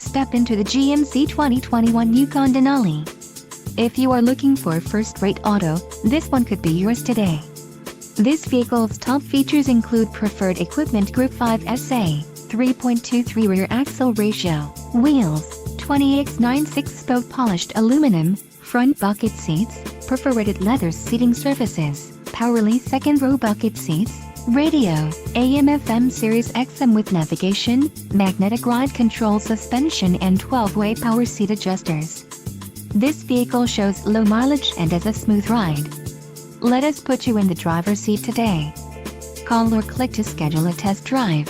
step into the GMC 2021 Yukon Denali. If you are looking for a first-rate auto, this one could be yours today. This vehicle's top features include preferred equipment Group 5 SA, 3.23 rear axle ratio, wheels, 20x96 spoke polished aluminum, front bucket seats, perforated leather seating surfaces, Powerly second row bucket seats, radio, AM/FM Series XM with navigation, magnetic ride control suspension and 12-way power seat adjusters. This vehicle shows low mileage and has a smooth ride. Let us put you in the driver's seat today. Call or click to schedule a test drive.